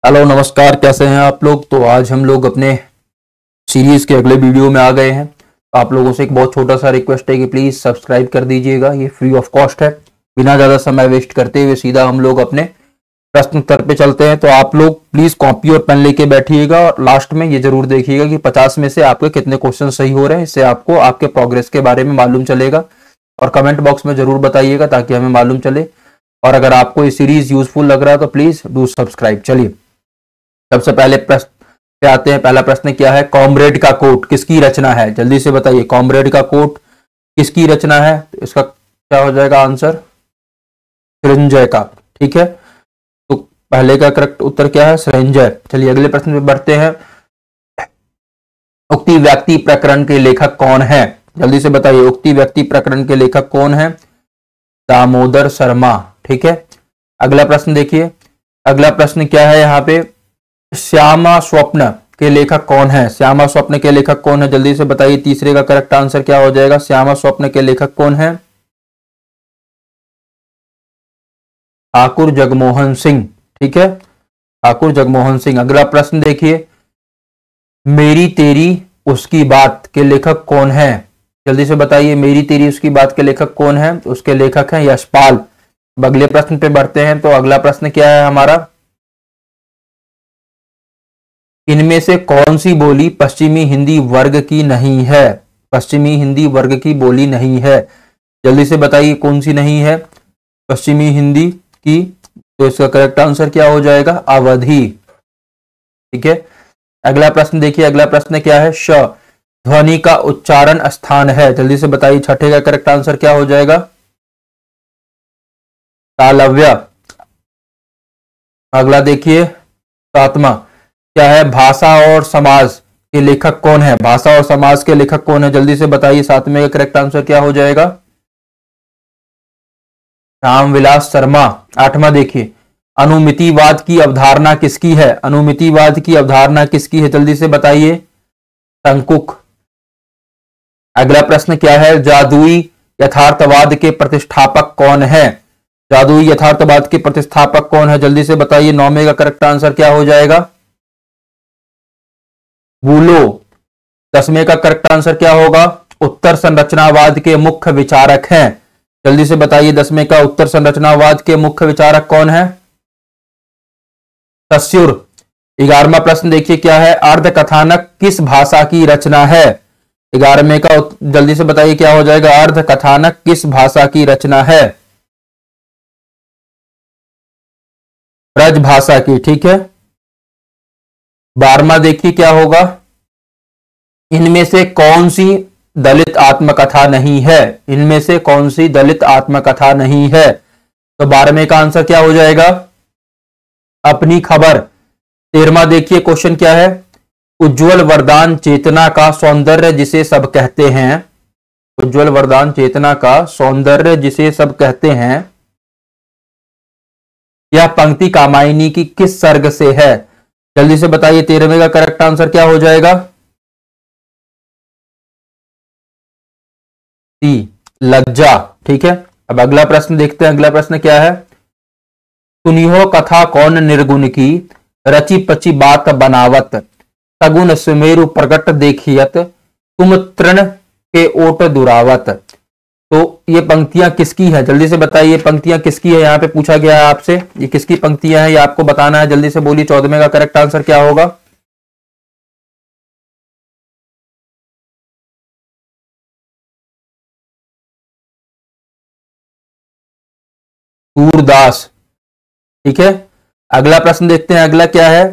Hello नमस्कार, कैसे हैं आप लोग। तो आज हम लोग अपने सीरीज के अगले वीडियो में आ गए हैं। आप लोगों से एक बहुत छोटा सा रिक्वेस्ट है कि प्लीज सब्सक्राइब कर दीजिएगा, ये फ्री ऑफ कॉस्ट है। बिना ज्यादा समय वेस्ट करते हुए सीधा हम लोग अपने प्रश्न उत्तर पे चलते हैं। तो आप लोग प्लीज कॉपी और पेन लेके बैठिएगा और लास्ट में ये जरूर देखिएगा कि 50 में से आपके कितने क्वेश्चन सही हो रहे हैं। इससे आपको आपके प्रोग्रेस के बारे में मालूम चलेगा और कमेंट बॉक्स में जरूर बताइएगा ताकि हमें मालूम चले। और अगर आपको ये सीरीज यूजफुल लग रहा है तो प्लीज डू सब्सक्राइब। चलिए सबसे पहले प्रश्न पे आते हैं। पहला प्रश्न क्या है, कॉमरेड का कोट किसकी रचना है? जल्दी से बताइए, कॉमरेड का कोट किसकी रचना है? तो इसका क्या हो जाएगा आंसर? सृंजय का। ठीक है, तो पहले का करेक्ट उत्तर क्या है? सृंजय। चलिए अगले प्रश्न पे बढ़ते हैं। उक्ति व्यक्ति प्रकरण के लेखक कौन है? जल्दी से बताइए, उक्ति व्यक्ति प्रकरण के लेखक कौन है? दामोदर शर्मा। ठीक है, अगला प्रश्न देखिए। अगला प्रश्न क्या है यहाँ पे, श्यामा स्वप्न के लेखक कौन है? श्यामा स्वप्न के लेखक कौन है? जल्दी से बताइए, तीसरे का करेक्ट आंसर क्या हो जाएगा? श्यामा स्वप्न के लेखक कौन है? ठाकुर जगमोहन सिंह। ठीक है, ठाकुर जगमोहन सिंह। अगला प्रश्न देखिए, मेरी तेरी उसकी बात के लेखक कौन है? जल्दी से बताइए, मेरी तेरी उसकी बात के लेखक कौन है? उसके लेखक हैं यशपाल। अगले प्रश्न पे बढ़ते हैं। तो अगला प्रश्न क्या है हमारा, इनमें से कौन सी बोली पश्चिमी हिंदी वर्ग की नहीं है? पश्चिमी हिंदी वर्ग की बोली नहीं है। जल्दी से बताइए कौन सी नहीं है पश्चिमी हिंदी की? तो इसका करेक्ट आंसर क्या हो जाएगा? अवधी। ठीक है, अगला प्रश्न देखिए। अगला प्रश्न क्या है, श ध्वनि का उच्चारण स्थान है। जल्दी से बताइए, छठे का करेक्ट आंसर क्या हो जाएगा? तालव्य। अगला देखिए, सातवां क्या है, भाषा और समाज के लेखक कौन है? भाषा और समाज के लेखक कौन है? जल्दी से बताइए, सातवें का करेक्ट आंसर क्या हो जाएगा? रामविलास शर्मा। आठवां देखिए, अनुमितिवाद की अवधारणा किसकी है? अनुमितिवाद की अवधारणा किसकी है? जल्दी से बताइए, शंकुक। अगला प्रश्न क्या है, जादुई यथार्थवाद के प्रतिष्ठापक कौन है? जादुई यथार्थवाद के प्रतिष्ठापक कौन है? जल्दी से बताइए, नौवें का करेक्ट आंसर क्या हो जाएगा? वूलो। दसवें का करेक्ट आंसर क्या होगा? उत्तर संरचनावाद के मुख्य विचारक हैं। जल्दी से बताइए, दसवें का उत्तर संरचनावाद के मुख्य विचारक कौन है? तस्युर। 11वां प्रश्न देखिए क्या है, अर्धकथानक किस भाषा की रचना है? 11वें का जल्दी से बताइए क्या हो जाएगा? अर्धकथानक किस भाषा की रचना है? ब्रज भाषा की। ठीक है, 12वां देखिए क्या होगा, इनमें से कौन सी दलित आत्मकथा नहीं है? इनमें से कौन सी दलित आत्मकथा नहीं है? तो 12वें का आंसर क्या हो जाएगा? अपनी खबर। 13वां देखिए क्वेश्चन क्या है, उज्जवल वरदान चेतना का सौंदर्य जिसे सब कहते हैं। उज्जवल वरदान चेतना का सौंदर्य जिसे सब कहते हैं, यह पंक्ति कामायनी की किस सर्ग से है? जल्दी से बताइए, 13वें का करेक्ट आंसर क्या हो जाएगा? सी, लज्जा। ठीक है, अब अगला प्रश्न देखते हैं। अगला प्रश्न क्या है, सुनिहो कथा कौन निर्गुण की, रची पची बात बनावत, सगुन सुमेरु प्रकट देखियत, तुम तृण के ओट दुरावत। तो ये पंक्तियां किसकी है? जल्दी से बताइए, ये पंक्तियां किसकी है? यहां पे पूछा गया है आपसे, ये किसकी पंक्तियां हैं, ये आपको बताना है। जल्दी से बोलिए, 14वें का करेक्ट आंसर क्या होगा? सूरदास। ठीक है, अगला प्रश्न देखते हैं। अगला क्या है,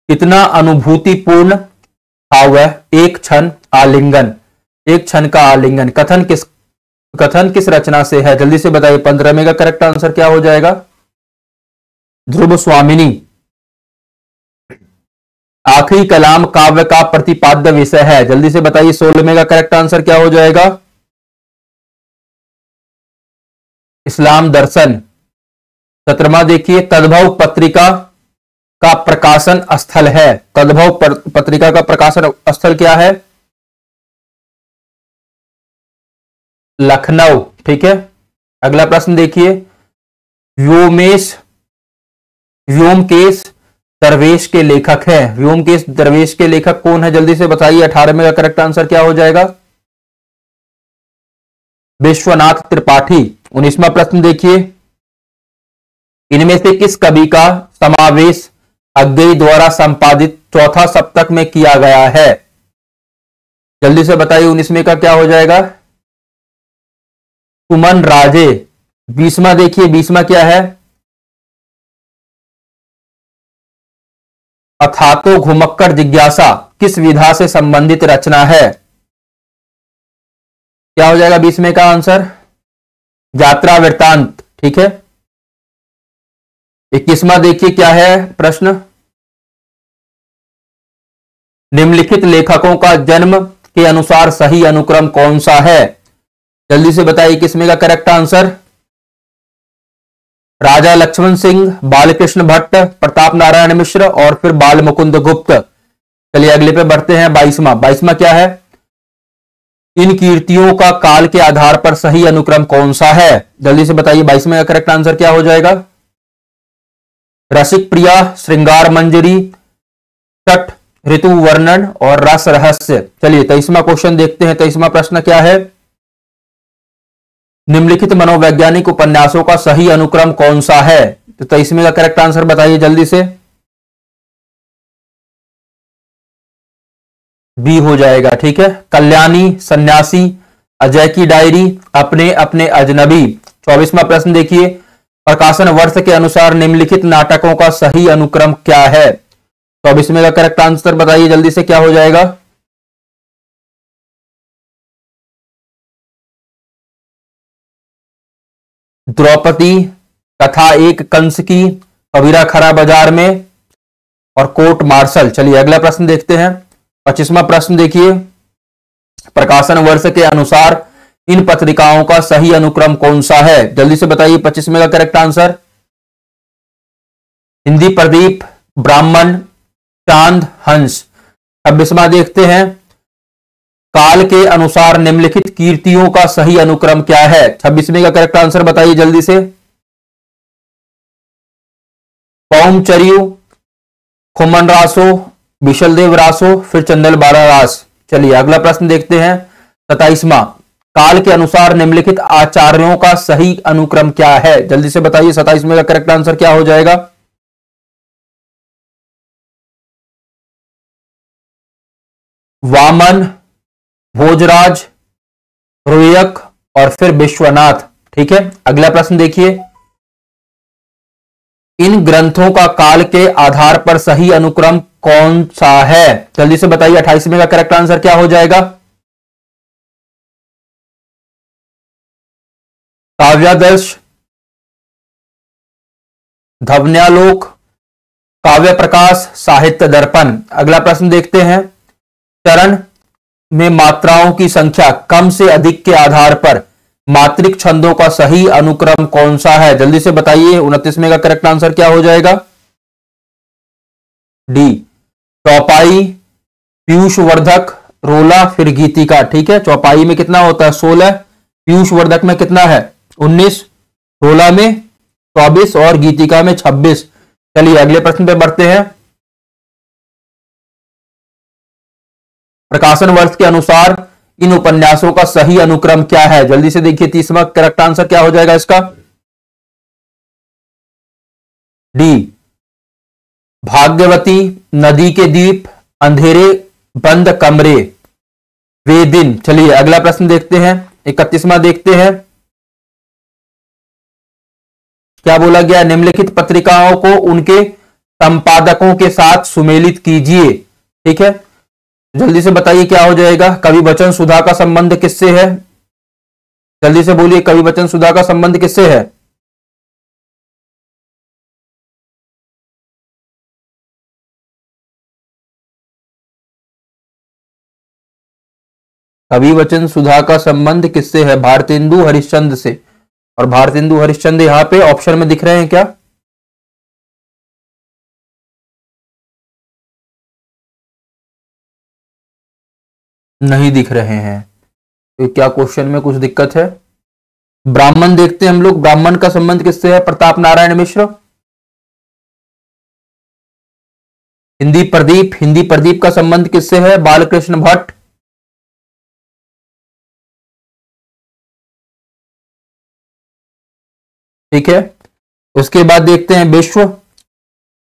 कितना अनुभूतिपूर्ण था वह एक क्षण आलिंगन। एक क्षण का आलिंगन कथन किस रचना से है? जल्दी से बताइए, 15वें का करेक्ट आंसर क्या हो जाएगा? ध्रुव स्वामिनी। आखिरी कलाम काव्य का प्रतिपाद्य विषय है। जल्दी से बताइए, 16वें का करेक्ट आंसर क्या हो जाएगा? इस्लाम दर्शन। 17वां देखिए, तद्भव पत्रिका का प्रकाशन स्थल है। तद्भव पत्रिका का प्रकाशन स्थल क्या है? लखनऊ। ठीक है, अगला प्रश्न देखिए, व्योमेश व्योमकेश दरवेश के लेखक हैं। व्योमकेश दरवेश के लेखक कौन है, जल्दी से बताइए। 18वें का करेक्ट आंसर क्या हो जाएगा? विश्वनाथ त्रिपाठी। 19वां प्रश्न देखिए, इनमें से किस कवि का समावेश अज्ञेय द्वारा संपादित चौथा सप्तक में किया गया है? जल्दी से बताइए 19वें का क्या हो जाएगा? सुमन राजे। 20वां देखिए, 20वां क्या है? अथातो घुमक्कड़ जिज्ञासा किस विधा से संबंधित रचना है? क्या हो जाएगा 20वें का आंसर? यात्रा वृत्तांत। ठीक है। 21वां देखिए क्या है प्रश्न, निम्नलिखित लेखकों का जन्म के अनुसार सही अनुक्रम कौन सा है? जल्दी से बताइए 21वें का करेक्ट आंसर? राजा लक्ष्मण सिंह, बालकृष्ण भट्ट, प्रताप नारायण मिश्र और फिर बाल मुकुंद गुप्त। चलिए अगले पे बढ़ते हैं। 22वां क्या है? इन कीर्तियों का काल के आधार पर सही अनुक्रम कौन सा है? जल्दी से बताइए 22वें का करेक्ट आंसर क्या हो जाएगा? रसिक प्रिया, श्रृंगार मंजरी, छठ, ऋतु वर्णन और रस रहस्य। चलिए 23वां क्वेश्चन देखते हैं। 23वां प्रश्न क्या है? निम्नलिखित मनोवैज्ञानिक उपन्यासों का सही अनुक्रम कौन सा है? तो 23वें का करेक्ट आंसर बताइए जल्दी से। बी हो जाएगा। ठीक है। कल्याणी, सन्यासी, अजय की डायरी, अपने अपने अजनबी। 24वां प्रश्न देखिए, प्रकाशन वर्ष के अनुसार निम्नलिखित नाटकों का सही अनुक्रम क्या है? 24वें का करेक्ट आंसर बताइए जल्दी से, क्या हो जाएगा? द्रौपदी, कथा एक कंस की, कबीरा खरा बाजार में और कोर्ट मार्शल। चलिए अगला प्रश्न देखते हैं। 25वां प्रश्न देखिए, प्रकाशन वर्ष के अनुसार इन पत्रिकाओं का सही अनुक्रम कौन सा है? जल्दी से बताइए 25वें का करेक्ट आंसर। हिंदी प्रदीप, ब्राह्मण, चांद, हंस। 26वां देखते हैं, काल के अनुसार निम्नलिखित कीर्तियों का सही अनुक्रम क्या है? 26वें का करेक्ट आंसर बताइए जल्दी से। पौमचर्यु, खुमन रासो, विशलदेव रासो, फिर चंदल बारह रास। चलिए अगला प्रश्न देखते हैं। 27वां, काल के अनुसार निम्नलिखित आचार्यों का सही अनुक्रम क्या है? जल्दी से बताइए 27वें का करेक्ट आंसर क्या हो जाएगा? वामन, भोजराज, रुयक और फिर विश्वनाथ। ठीक है। अगला प्रश्न देखिए, इन ग्रंथों का काल के आधार पर सही अनुक्रम कौन सा है? जल्दी से बताइए 28वें का करेक्ट आंसर क्या हो जाएगा? काव्यादर्श, धवन्यालोक, काव्य प्रकाश, साहित्य दर्पण। अगला प्रश्न देखते हैं, चरण में मात्राओं की संख्या कम से अधिक के आधार पर मात्रिक छंदों का सही अनुक्रम कौन सा है? जल्दी से बताइए 29वें का करेक्ट आंसर क्या हो जाएगा? डी, चौपाई, पीयूषवर्धक, रोला, फिर गीतिका। ठीक है। चौपाई में कितना होता है? 16, पीयूषवर्धक में कितना है? 19, रोला में 24 और गीतिका में 26। चलिए अगले प्रश्न पे बढ़ते हैं। प्रकाशन वर्ष के अनुसार इन उपन्यासों का सही अनुक्रम क्या है? जल्दी से देखिए 30वां करेक्ट आंसर क्या हो जाएगा इसका? डी, भाग्यवती, नदी के दीप, अंधेरे बंद कमरे, वे दिन। चलिए अगला प्रश्न देखते हैं। 31वां देखते हैं, क्या बोला गया? निम्नलिखित पत्रिकाओं को उनके संपादकों के साथ सुमेलित कीजिए। ठीक है। जल्दी से बताइए क्या हो जाएगा? कवि वचन सुधा का संबंध किससे है? जल्दी से बोलिए, कवि वचन सुधा का संबंध किससे है? कवि वचन सुधा का संबंध किससे है? भारतेंदु हरिश्चंद्र से। और भारतेंदु हरिश्चंद्र यहां पे ऑप्शन में दिख रहे हैं क्या? नहीं दिख रहे हैं। तो क्या क्वेश्चन में कुछ दिक्कत है? ब्राह्मण देखते हैं हम लोग, ब्राह्मण का संबंध किससे है? प्रताप नारायण मिश्र। हिंदी प्रदीप, हिंदी प्रदीप का संबंध किससे है? बालकृष्ण भट्ट। ठीक है, उसके बाद देखते हैं विश्व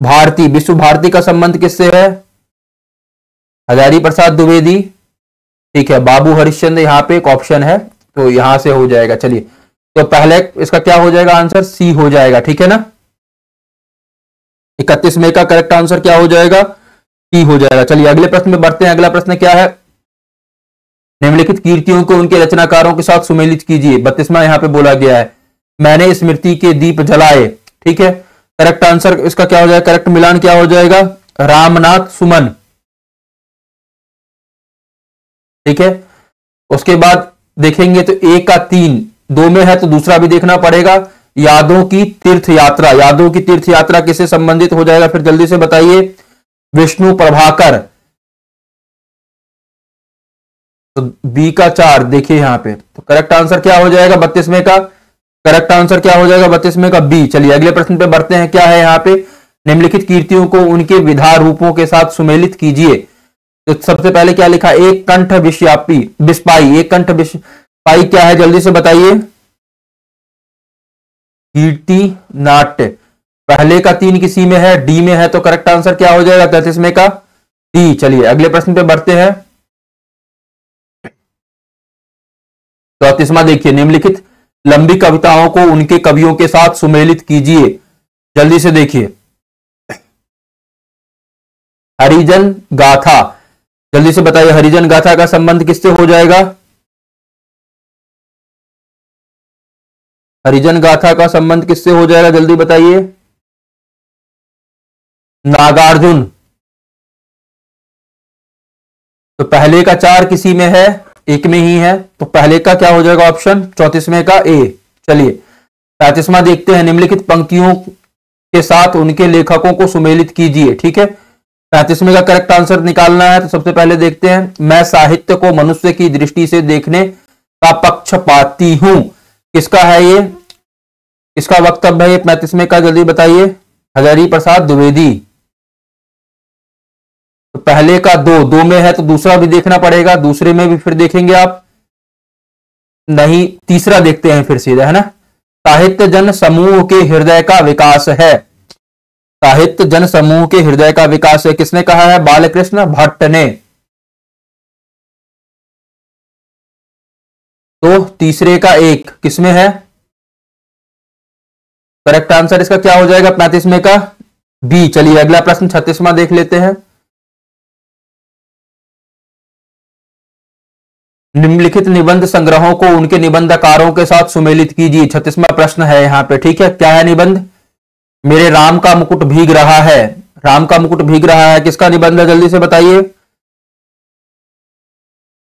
भारती। विश्व भारती का संबंध किससे है? हजारी प्रसाद द्विवेदी। ठीक है, बाबू हरिश्चंद्र यहां पे एक ऑप्शन है, तो यहां से हो जाएगा। चलिए, तो पहले इसका क्या हो जाएगा? आंसर सी हो जाएगा। ठीक है ना, 31 मई का करेक्ट आंसर क्या हो जाएगा? सी हो जाएगा। चलिए अगले प्रश्न में बढ़ते हैं। अगला प्रश्न क्या है? निम्नलिखित कीर्तियों को उनके रचनाकारों के साथ सुमेलित कीजिए। 32वां यहां पे बोला गया है, मैंने स्मृति के दीप जलाए। ठीक है, करेक्ट आंसर इसका क्या हो जाएगा? करेक्ट मिलान क्या हो जाएगा? रामनाथ सुमन। ठीक है, उसके बाद देखेंगे तो 1 का 3 2 में है, तो दूसरा भी देखना पड़ेगा। यादों की तीर्थ यात्रा, यादों की तीर्थ यात्रा किससे संबंधित हो जाएगा? फिर जल्दी से बताइए। विष्णु प्रभाकर। तो बी का 4 देखिए यहां पे, तो करेक्ट आंसर क्या हो जाएगा? 32वें का करेक्ट आंसर क्या हो जाएगा? 32वें का बी। चलिए अगले प्रश्न पे बढ़ते हैं। क्या है यहां पे? निम्नलिखित कीर्तियों को उनके विधा रूपों के साथ सुमेलित कीजिए। तो सबसे पहले क्या लिखा? एक कंठ विश्यापी विस्पाई। एक कंठ विस्पाई क्या है? जल्दी से बताइए। कीर्ति नाट्य। पहले का 3 किसी में है? डी में है, तो करेक्ट आंसर क्या हो जाएगा? 33वें का डी। चलिए अगले प्रश्न पे बढ़ते हैं। 34वां देखिए, निम्नलिखित लंबी कविताओं को उनके कवियों के साथ सुमेलित कीजिए। जल्दी से देखिए। हरिजन गाथा, जल्दी से बताइए, हरिजन गाथा का संबंध किससे हो जाएगा? हरिजन गाथा का संबंध किससे हो जाएगा? जल्दी बताइए। नागार्जुन। तो पहले का 4 किसी में है? एक में ही है, तो पहले का क्या हो जाएगा ऑप्शन? 34वें का ए। चलिए 35वां देखते हैं, निम्नलिखित पंक्तियों के साथ उनके लेखकों को सुमेलित कीजिए। ठीक है, 35वें का करेक्ट आंसर निकालना है। तो सबसे पहले देखते हैं, मैं साहित्य को मनुष्य की दृष्टि से देखने का पक्षपाती हूं। किसका है ये? इसका वक्तव्य है 35वें का, जल्दी बताइए। हजारी प्रसाद द्विवेदी। तो पहले का 2 में है, तो दूसरा भी देखना पड़ेगा। दूसरे में भी फिर देखेंगे आप, नहीं तीसरा देखते हैं फिर सीधा, है ना। साहित्य जन समूह के हृदय का विकास है। साहित्य जन समूह के हृदय का विकास है, किसने कहा है? बालकृष्ण भट्ट ने। तो तीसरे का 1 किसमें है? करेक्ट आंसर इसका क्या हो जाएगा? 35वें का बी। चलिए अगला प्रश्न 36वां देख लेते हैं। निम्नलिखित निबंध संग्रहों को उनके निबंधकारों के साथ सुमेलित कीजिए। 36वां प्रश्न है यहां पे। ठीक है, क्या है निबंध? मेरे राम का मुकुट भीग रहा है। राम का मुकुट भीग रहा है, किसका निबंध है? जल्दी से बताइए।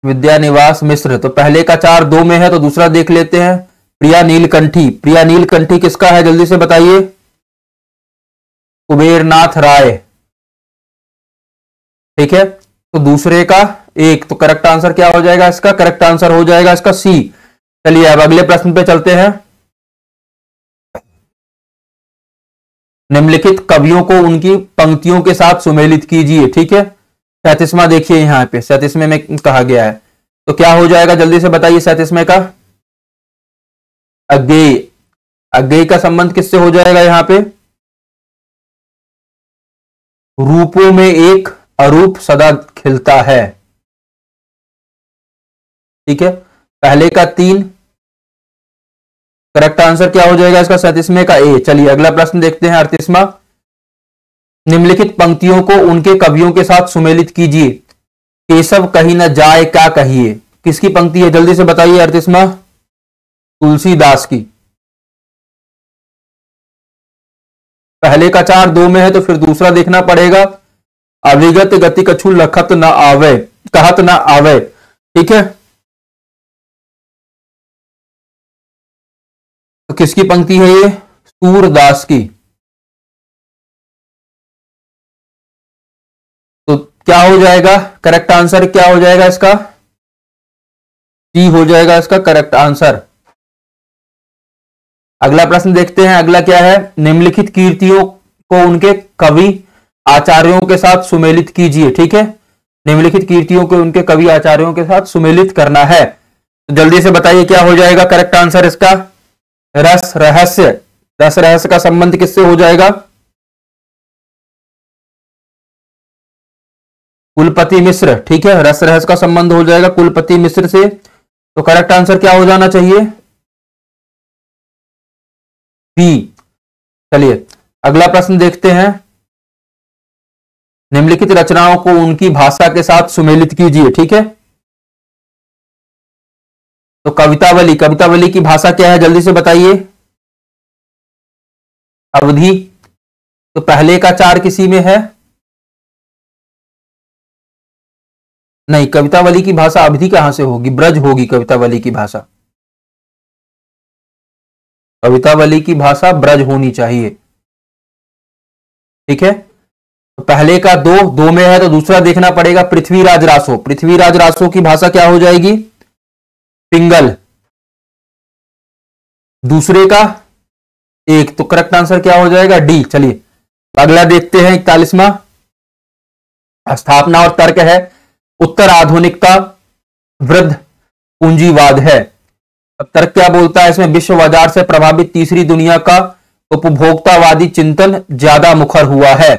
विद्यानिवास मिश्र। तो पहले का 4 2 में है, तो दूसरा देख लेते हैं। प्रिया नीलकंठी। प्रिया नीलकंठी किसका है? जल्दी से बताइए। कुबेरनाथ राय। ठीक है, तो दूसरे का 1, तो करेक्ट आंसर क्या हो जाएगा इसका? करेक्ट आंसर हो जाएगा इसका सी। चलिए अब अगले प्रश्न पे चलते हैं। निम्नलिखित कवियों को उनकी पंक्तियों के साथ सुमेलित कीजिए। ठीक है, 37वां देखिए यहां पे, 37वें में कहा गया है, तो क्या हो जाएगा? जल्दी से बताइए। 37वें का अज्ञेय। अज्ञेय का संबंध किससे हो जाएगा? यहां पे रूपों में एक अरूप सदा खिलता है। ठीक है, पहले का 3, करेक्ट आंसर क्या हो जाएगा इसका? 37वें का ए। चलिए अगला प्रश्न देखते हैं, 38वां। निम्नलिखित पंक्तियों को उनके कवियों के साथ सुमेलित कीजिए। केशव कहीं न जाए क्या कहिए, किसकी पंक्ति है? जल्दी से बताइए। 38वां तुलसीदास की। पहले का 4 2 में है, तो फिर दूसरा देखना पड़ेगा। अविगत गति कछु लखत न आवे, कहत न आवे। ठीक है, तो किसकी पंक्ति है ये? सूरदास की। तो क्या हो जाएगा? करेक्ट आंसर क्या हो जाएगा इसका? सी हो जाएगा इसका करेक्ट आंसर। अगला प्रश्न देखते हैं। अगला क्या है? निम्नलिखित कीर्तियों को उनके कवि आचार्यों के साथ सुमेलित कीजिए। ठीक है, निम्नलिखित कीर्तियों को उनके कवि आचार्यों के साथ सुमेलित करना है। तो जल्दी से बताइए क्या हो जाएगा करेक्ट आंसर इसका? रस रहस्य। रस रहस्य का संबंध किससे हो जाएगा? कुलपति मिश्र। ठीक है, रस रहस्य का संबंध हो जाएगा कुलपति मिश्र से। तो करेक्ट आंसर क्या हो जाना चाहिए? बी। चलिए अगला प्रश्न देखते हैं। निम्नलिखित रचनाओं को उनकी भाषा के साथ सुमेलित कीजिए। ठीक है, तो कवितावली, कवितावली की भाषा क्या है जल्दी से बताइए? अवधि। तो पहले का 4 किसी में है? नहीं, कवितावली की भाषा अवधि कहां से होगी? ब्रज होगी कवितावली की भाषा। कवितावली की भाषा ब्रज होनी चाहिए। ठीक है, तो पहले का 2 में है तो दूसरा देखना पड़ेगा पृथ्वीराज रासो। पृथ्वीराज रासो की भाषा क्या हो जाएगी? पिंगल। दूसरे का 1, तो करेक्ट आंसर क्या हो जाएगा? डी। चलिए अगला देखते हैं 41वां। स्थापना और तर्क है उत्तर आधुनिकता वृद्ध पूंजीवाद है। अब तर्क क्या बोलता है इसमें? विश्व बाजार से प्रभावित तीसरी दुनिया का उपभोक्तावादी चिंतन ज्यादा मुखर हुआ है।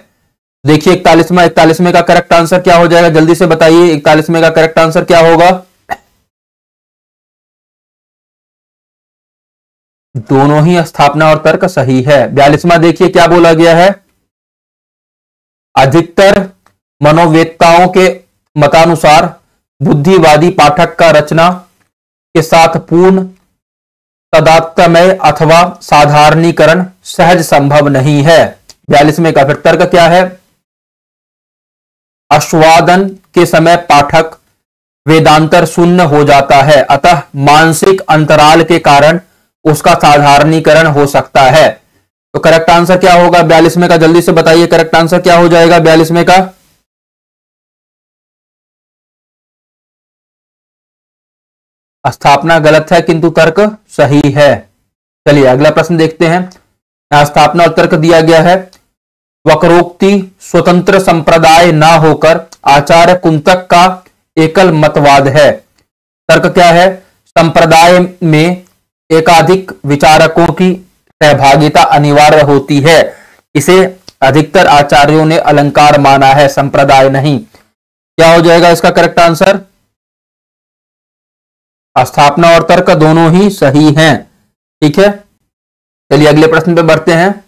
देखिए 41वें का करेक्ट आंसर क्या हो जाएगा जल्दी से बताइए? 41वें का करेक्ट आंसर क्या होगा? दोनों ही स्थापना और तर्क सही है। 42वां देखिए क्या बोला गया है? अधिकतर मनोवेत्ताओं के मतानुसार बुद्धिवादी पाठक का रचना के साथ पूर्ण तदात्म्य अथवा साधारणीकरण सहज संभव नहीं है। 42वें का फिर तर्क क्या है? आस्वादन के समय पाठक वेदांतर शून्य हो जाता है, अतः मानसिक अंतराल के कारण उसका साधारणीकरण हो सकता है। तो करेक्ट आंसर क्या होगा 42वें का? जल्दी से बताइए करेक्ट आंसर क्या हो जाएगा 42वें का? स्थापना गलत है किंतु तर्क सही है। चलिए अगला प्रश्न देखते हैं। यहां स्थापना और तर्क दिया गया है। वक्रोक्ति स्वतंत्र संप्रदाय ना होकर आचार्य कुंतक का एकल मतवाद है। तर्क क्या है? संप्रदाय में एकाधिक विचारकों की सहभागिता अनिवार्य होती है, इसे अधिकतर आचार्यों ने अलंकार माना है, संप्रदाय नहीं। क्या हो जाएगा इसका करेक्ट आंसर? स्थापना और तर्क दोनों ही सही हैं। ठीक है, चलिए अगले प्रश्न पे बढ़ते हैं।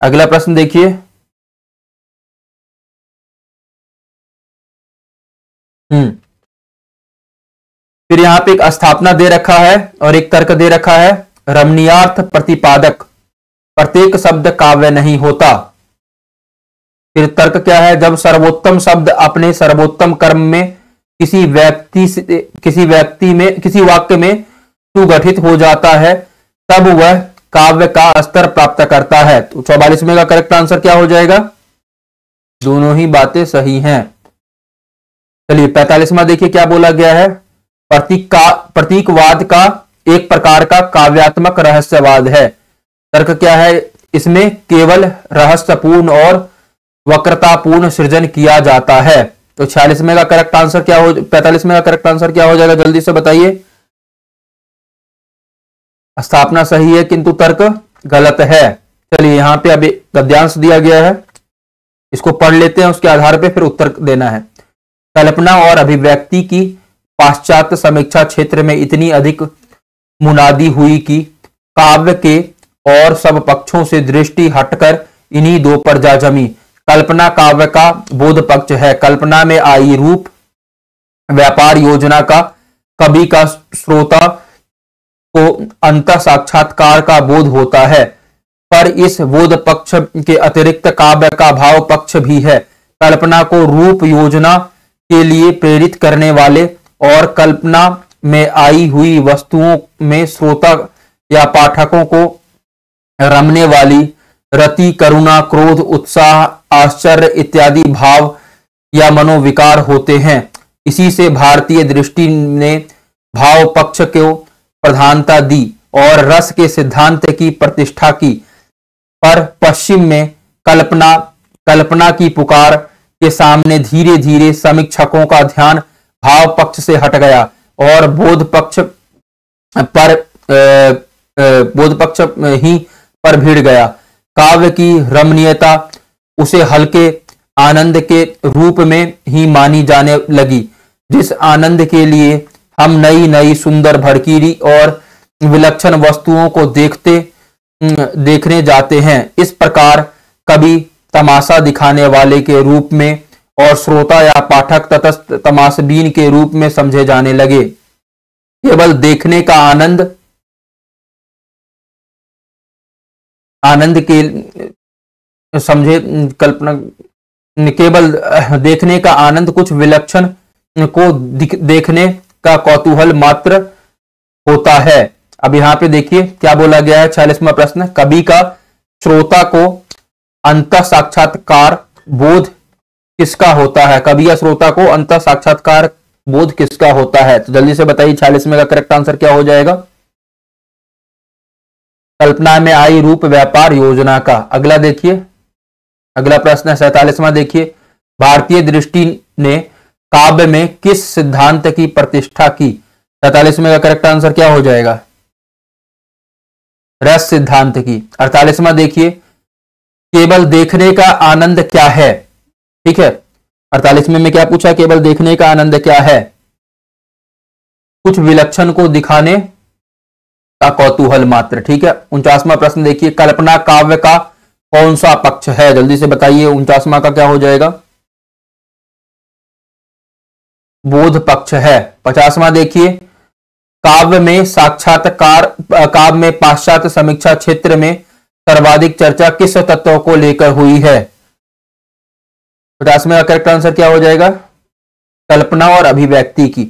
अगला प्रश्न देखिए। फिर यहां पे एक स्थापना दे रखा है और एक तर्क दे रखा है। रमणीयार्थ प्रतिपादक प्रत्येक शब्द काव्य नहीं होता। फिर तर्क क्या है? जब सर्वोत्तम शब्द अपने सर्वोत्तम कर्म में किसी वाक्य में सुगठित हो जाता है तब वह काव्य का स्तर प्राप्त करता है। तो 44वें का करेक्ट आंसर क्या हो जाएगा? दोनों ही बातें सही हैं। चलिए 45वां देखिए क्या बोला गया है। प्रतीकवाद का एक प्रकार का काव्यात्मक रहस्यवाद है। तर्क क्या है? इसमें केवल रहस्यपूर्ण और वक्रतापूर्ण सृजन किया जाता है। तो 46वें का करेक्ट आंसर क्या हो 45वें का करेक्ट आंसर क्या हो जाएगा जल्दी से बताइए? स्थापना सही है किंतु तर्क गलत है। चलिए यहां पे अभी गद्यांश दिया गया है, इसको पढ़ लेते हैं, उसके आधार पे फिर उत्तर देना है। कल्पना और अभिव्यक्ति की पाश्चात्य समीक्षा क्षेत्र में इतनी अधिक मुनादी हुई कि काव्य के और सब पक्षों से दृष्टि हटकर इन्हीं दो पर जा जमी। कल्पना काव्य का बोध पक्ष है। कल्पना में आई रूप व्यापार योजना का कवि का श्रोता को अंत साक्षात्कार का बोध होता है, पर इस बोध पक्ष के अतिरिक्त काव्य का भाव पक्ष भी है। कल्पना को रूप योजना के लिए प्रेरित करने वाले और कल्पना में आई हुई वस्तुओं में श्रोता या पाठकों को रमने वाली रति, करुणा, क्रोध, उत्साह, आश्चर्य इत्यादि भाव या मनोविकार होते हैं। इसी से भारतीय दृष्टि ने भाव पक्ष को प्रधानता दी और रस के सिद्धांत की प्रतिष्ठा की, पर पश्चिम में कल्पना कल्पना की पुकार के सामने धीरे धीरे समीक्षकों का ध्यान भाव पक्ष से हट गया और बोध पक्ष ही पर भिड़ गया। काव्य की रमणीयता उसे हल्के आनंद के रूप में ही मानी जाने लगी, जिस आनंद के लिए हम नई नई सुंदर भड़कीली और विलक्षण वस्तुओं को देखने जाते हैं। इस प्रकार कवि तमाशा दिखाने वाले के रूप में और श्रोता या पाठक तटस्थ तमाशबीन के रूप में समझे जाने लगे। केवल देखने का आनंद के समझे कल्पना केवल देखने का आनंद कुछ विलक्षण को देखने का कौतूहल मात्र होता है। अब यहाँ पे देखिए क्या बोला गया है। 46वां प्रश्न, कवि का श्रोता को अंतः साक्षात्कार बोध किसका होता है? कवि या श्रोता को अंतः साक्षात्कार बोध किसका होता है? तो जल्दी से बताइए 46वें का करेक्ट आंसर क्या हो जाएगा? कल्पना में आई रूप व्यापार योजना का। अगला देखिए, अगला प्रश्न है 47वां देखिए, भारतीय दृष्टि ने काव्य में किस सिद्धांत की प्रतिष्ठा की? 47वें का करेक्ट आंसर क्या हो जाएगा? रस सिद्धांत की। 48वां देखिए, केवल देखने का आनंद क्या है? ठीक है, 48वें में क्या पूछा? केवल देखने का आनंद क्या है? कुछ विलक्षण को दिखाने का कौतूहल मात्र। ठीक है, 49वां प्रश्न देखिए, कल्पना काव्य का कौन सा पक्ष है? जल्दी से बताइए 49वां का क्या हो जाएगा? बोध पक्ष है। 50वां देखिए, काव्य में पाश्चात्य समीक्षा क्षेत्र में सर्वाधिक चर्चा किस तत्व को लेकर हुई है? 50वें का करेक्ट आंसर क्या हो जाएगा? कल्पना और अभिव्यक्ति की।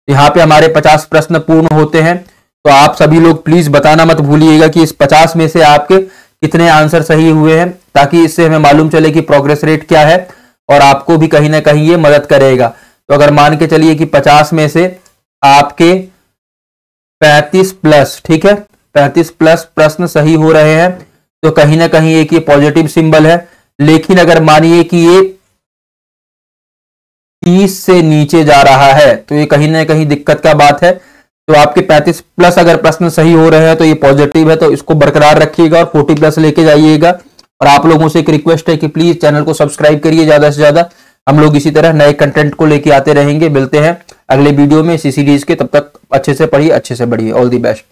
यहाँ पे हमारे 50 प्रश्न पूर्ण होते हैं। तो आप सभी लोग प्लीज बताना मत भूलिएगा कि इस 50 में से आपके कितने आंसर सही हुए हैं, ताकि इससे हमें मालूम चले कि प्रोग्रेस रेट क्या है और आपको भी कहीं ना कहीं ये मदद करेगा। तो अगर मान के चलिए कि 50 में से आपके 35 प्लस, ठीक है, 35 प्लस प्रश्न सही हो रहे हैं, तो कहीं ना कहीं एक ये पॉजिटिव सिंबल है। लेकिन अगर मानिए कि ये 30 से नीचे जा रहा है तो ये कहीं ना कहीं दिक्कत का बात है। तो आपके 35 प्लस अगर प्रश्न सही हो रहे हैं तो ये पॉजिटिव है, तो इसको बरकरार रखिएगा और 40 प्लस लेके जाइएगा। और आप लोगों से एक रिक्वेस्ट है कि प्लीज चैनल को सब्सक्राइब करिए ज्यादा से ज्यादा। हम लोग इसी तरह नए कंटेंट को लेके आते रहेंगे। मिलते हैं अगले वीडियो में इसी सीरीज के, तब तक अच्छे से पढ़िए, अच्छे से बढ़िए। All the best.